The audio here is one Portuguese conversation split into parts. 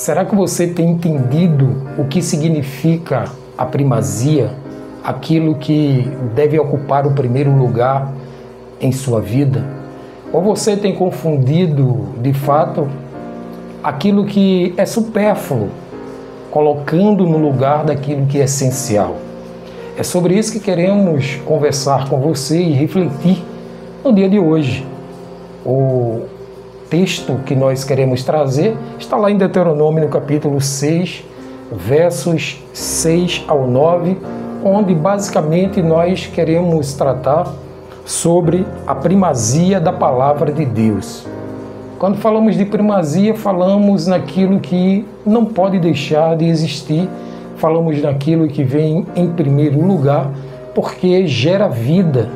Será que você tem entendido o que significa a primazia, aquilo que deve ocupar o primeiro lugar em sua vida? Ou você tem confundido, de fato, aquilo que é supérfluo, colocando no lugar daquilo que é essencial? É sobre isso que queremos conversar com você e refletir no dia de hoje. O texto que nós queremos trazer está lá em Deuteronômio, no capítulo 6, versos 6 ao 9, onde basicamente nós queremos tratar sobre a primazia da palavra de Deus. Quando falamos de primazia, falamos naquilo que não pode deixar de existir, falamos naquilo que vem em primeiro lugar, porque gera vida.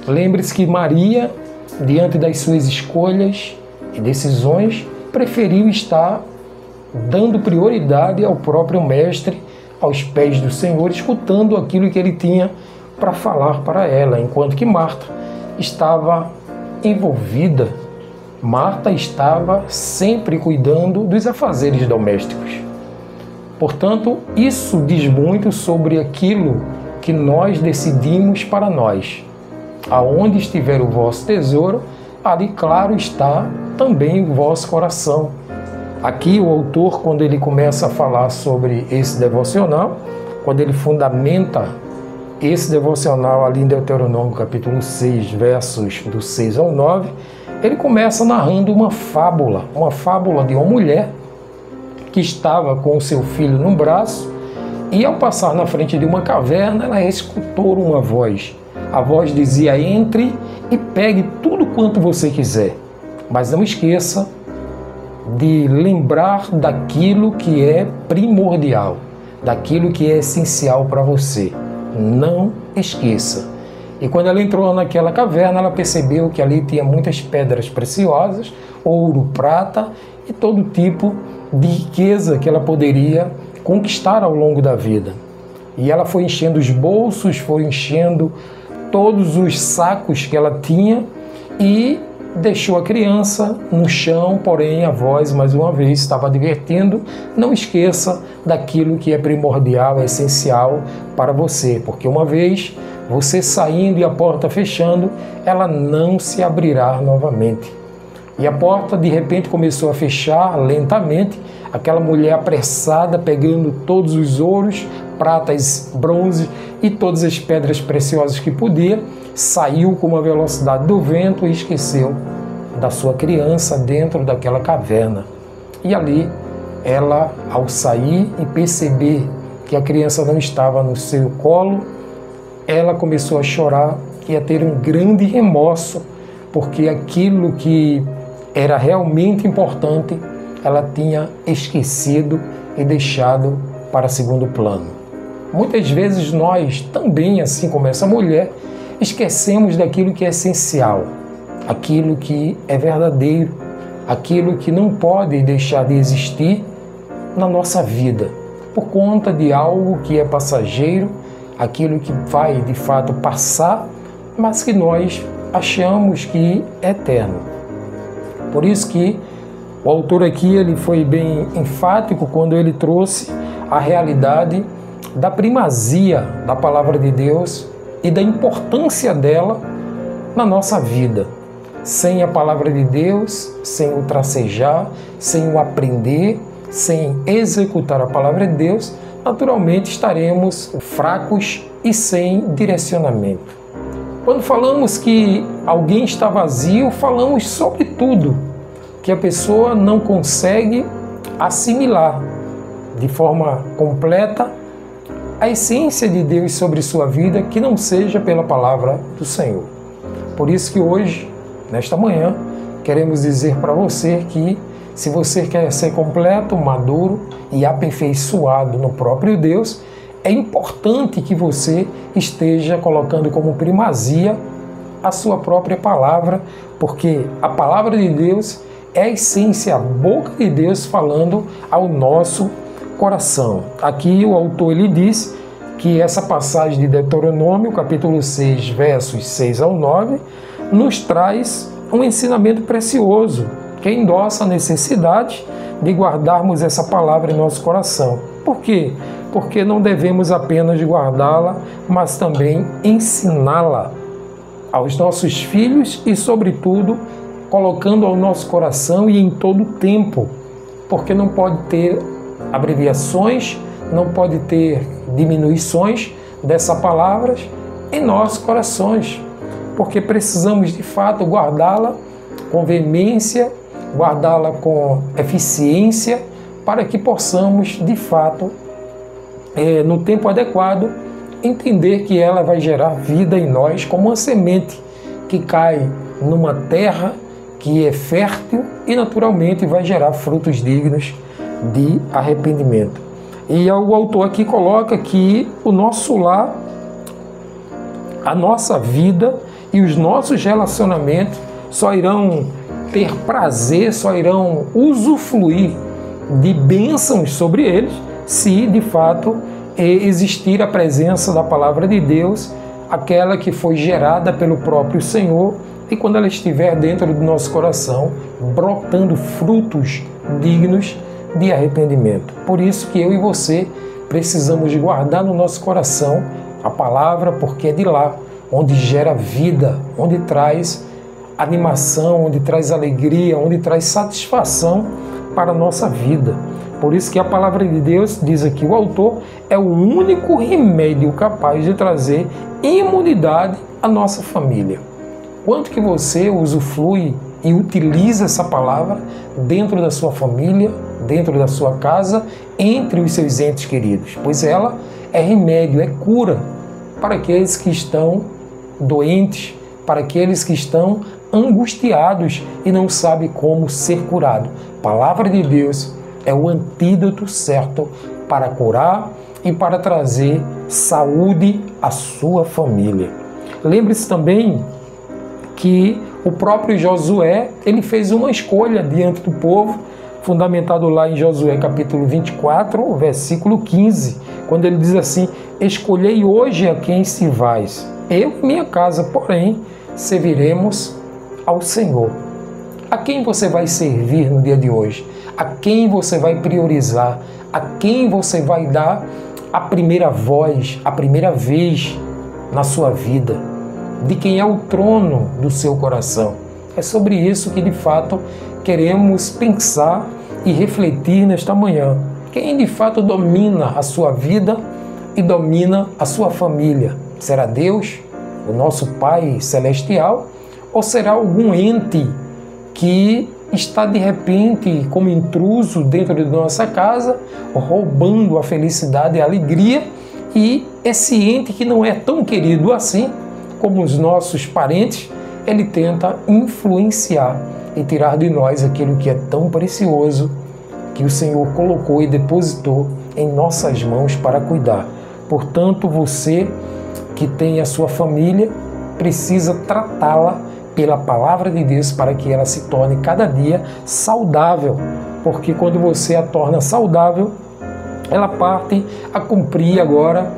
Lembre-se que Maria, diante das suas escolhas e decisões, preferiu estar dando prioridade ao próprio Mestre, aos pés do Senhor, escutando aquilo que ele tinha para falar para ela, enquanto que Marta estava envolvida. Marta estava sempre cuidando dos afazeres domésticos. Portanto, isso diz muito sobre aquilo que nós decidimos para nós. Aonde estiver o vosso tesouro, ali, claro, está também o vosso coração. Aqui o autor, quando ele começa a falar sobre esse devocional, quando ele fundamenta esse devocional ali em Deuteronômio capítulo 6, versos do 6 ao 9, ele começa narrando uma fábula de uma mulher que estava com o seu filho no braço e, ao passar na frente de uma caverna, ela escutou uma voz. A voz dizia: entre e pegue tudo quanto você quiser, mas não esqueça de lembrar daquilo que é primordial, daquilo que é essencial para você. Não esqueça. E quando ela entrou naquela caverna, ela percebeu que ali tinha muitas pedras preciosas, ouro, prata e todo tipo de riqueza que ela poderia conquistar ao longo da vida. E ela foi enchendo os bolsos, foi enchendo todos os sacos que ela tinha e deixou a criança no chão, porém a voz, mais uma vez, estava advertindo: não esqueça daquilo que é primordial, é essencial para você, porque uma vez você saindo e a porta fechando, ela não se abrirá novamente. E a porta de repente começou a fechar lentamente, aquela mulher apressada, pegando todos os ouros, pratas, bronze e todas as pedras preciosas que podia, saiu com a velocidade do vento e esqueceu da sua criança dentro daquela caverna. E ali, ela, ao sair e perceber que a criança não estava no seu colo, ela começou a chorar e a ter um grande remorso, porque aquilo que era realmente importante, ela tinha esquecido e deixado para segundo plano. Muitas vezes nós também, assim como essa mulher, esquecemos daquilo que é essencial, aquilo que é verdadeiro, aquilo que não pode deixar de existir na nossa vida, por conta de algo que é passageiro, aquilo que vai de fato passar, mas que nós achamos que é eterno. Por isso que o autor aqui ele foi bem enfático quando ele trouxe a realidade da primazia da palavra de Deus e da importância dela na nossa vida. Sem a palavra de Deus, sem o tracejar, sem o aprender, sem executar a palavra de Deus, naturalmente estaremos fracos e sem direcionamento. Quando falamos que alguém está vazio, falamos sobre tudo que a pessoa não consegue assimilar de forma completa a essência de Deus sobre sua vida, que não seja pela palavra do Senhor. Por isso que hoje, nesta manhã, queremos dizer para você que se você quer ser completo, maduro e aperfeiçoado no próprio Deus, é importante que você esteja colocando como primazia a sua própria palavra, porque a palavra de Deus é a essência, a boca de Deus falando ao nosso coração. Aqui o autor ele diz que essa passagem de Deuteronômio, capítulo 6, versos 6 ao 9, nos traz um ensinamento precioso, que endossa a necessidade de guardarmos essa palavra em nosso coração. Por quê? Porque não devemos apenas guardá-la, mas também ensiná-la aos nossos filhos e, sobretudo, colocando ao nosso coração e em todo o tempo, porque não pode ter abreviações, não pode ter diminuições dessa palavra em nossos corações, porque precisamos de fato guardá-la com veemência, guardá-la com eficiência, para que possamos de fato, no tempo adequado, entender que ela vai gerar vida em nós como uma semente que cai numa terra que é fértil e naturalmente vai gerar frutos dignos de arrependimento. E o autor aqui coloca que o nosso lar, a nossa vida e os nossos relacionamentos só irão ter prazer, só irão usufruir de bênçãos sobre eles se de fato existir a presença da palavra de Deus, aquela que foi gerada pelo próprio Senhor, e quando ela estiver dentro do nosso coração, brotando frutos dignos de arrependimento. Por isso que eu e você precisamos guardar no nosso coração a palavra, porque é de lá onde gera vida, onde traz animação, onde traz alegria, onde traz satisfação para a nossa vida. Por isso que a palavra de Deus, diz aqui o autor, é o único remédio capaz de trazer imunidade à nossa família. Quanto que você usufrui e utiliza essa palavra dentro da sua família, dentro da sua casa, entre os seus entes queridos? Pois ela é remédio, é cura para aqueles que estão doentes, para aqueles que estão angustiados e não sabem como ser curado. A palavra de Deus é o antídoto certo para curar e para trazer saúde à sua família. Lembre-se também que o próprio Josué, ele fez uma escolha diante do povo, fundamentado lá em Josué capítulo 24, versículo 15, quando ele diz assim: escolhei hoje a quem se vais, eu e minha casa, porém, serviremos ao Senhor. A quem você vai servir no dia de hoje? A quem você vai priorizar? A quem você vai dar a primeira voz, a primeira vez na sua vida? De quem é o trono do seu coração? É sobre isso que de fato queremos pensar e refletir nesta manhã. Quem de fato domina a sua vida e domina a sua família? Será Deus, o nosso Pai Celestial, ou será algum ente que está de repente como intruso dentro de nossa casa, roubando a felicidade e a alegria, e esse ente que não é tão querido assim como os nossos parentes, ele tenta influenciar e tirar de nós aquilo que é tão precioso, que o Senhor colocou e depositou em nossas mãos para cuidar. Portanto, você que tem a sua família precisa tratá-la pela palavra de Deus para que ela se torne cada dia saudável, porque quando você a torna saudável, ela parte a cumprir agora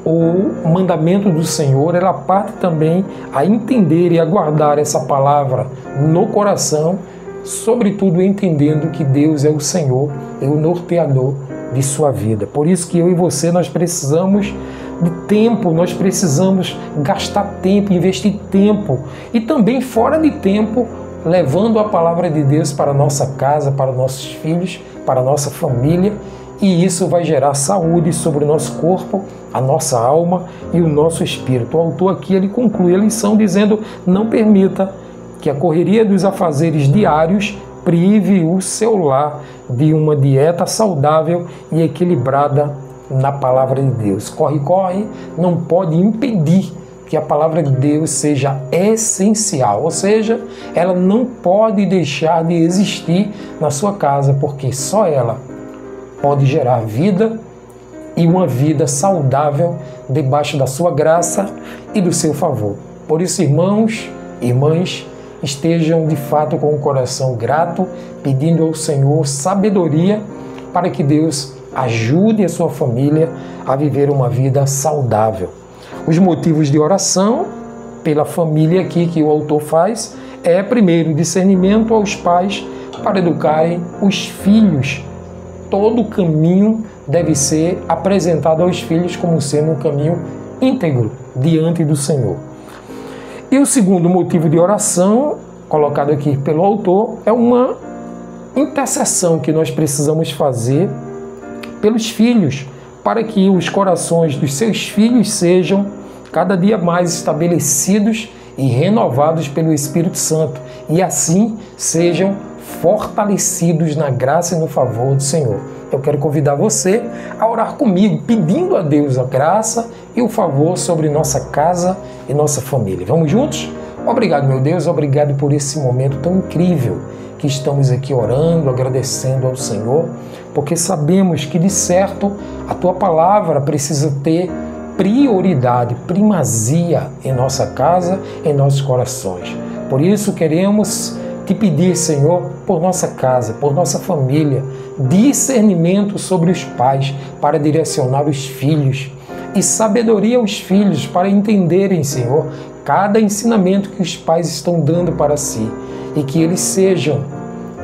o mandamento do Senhor, ela parte também a entender e a guardar essa palavra no coração, sobretudo entendendo que Deus é o Senhor, é o norteador de sua vida. Por isso que eu e você, nós precisamos de tempo, nós precisamos gastar tempo, investir tempo e também fora de tempo, levando a palavra de Deus para a nossa casa, para nossos filhos, para a nossa família, e isso vai gerar saúde sobre o nosso corpo, a nossa alma e o nosso espírito. O autor aqui ele conclui a lição dizendo: não permita que a correria dos afazeres diários prive o seu lar de uma dieta saudável e equilibrada na palavra de Deus. Corre, não pode impedir que a palavra de Deus seja essencial, ou seja, ela não pode deixar de existir na sua casa, porque só ela pode gerar vida e uma vida saudável debaixo da sua graça e do seu favor. Por isso, irmãos e irmãs, estejam de fato com o coração grato, pedindo ao Senhor sabedoria para que Deus ajude a sua família a viver uma vida saudável. Os motivos de oração pela família aqui que o autor faz é, primeiro, discernimento aos pais para educarem os filhos. Todo o caminho deve ser apresentado aos filhos como sendo um caminho íntegro diante do Senhor. E o segundo motivo de oração, colocado aqui pelo autor, é uma intercessão que nós precisamos fazer pelos filhos, para que os corações dos seus filhos sejam cada dia mais estabelecidos e renovados pelo Espírito Santo, e assim sejam fortalecidos na graça e no favor do Senhor. Eu quero convidar você a orar comigo, pedindo a Deus a graça e o favor sobre nossa casa e nossa família. Vamos juntos? Obrigado, meu Deus, obrigado por esse momento tão incrível que estamos aqui orando, agradecendo ao Senhor, porque sabemos que, de certo, a Tua palavra precisa ter prioridade, primazia em nossa casa, em nossos corações. Por isso queremos Te pedir, Senhor, por nossa casa, por nossa família, discernimento sobre os pais para direcionar os filhos e sabedoria aos filhos para entenderem, Senhor, cada ensinamento que os pais estão dando para si e que eles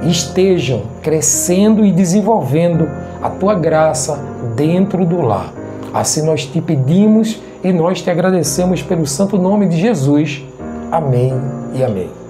estejam crescendo e desenvolvendo a Tua graça dentro do lar. Assim nós Te pedimos e nós Te agradecemos pelo santo nome de Jesus. Amém e amém.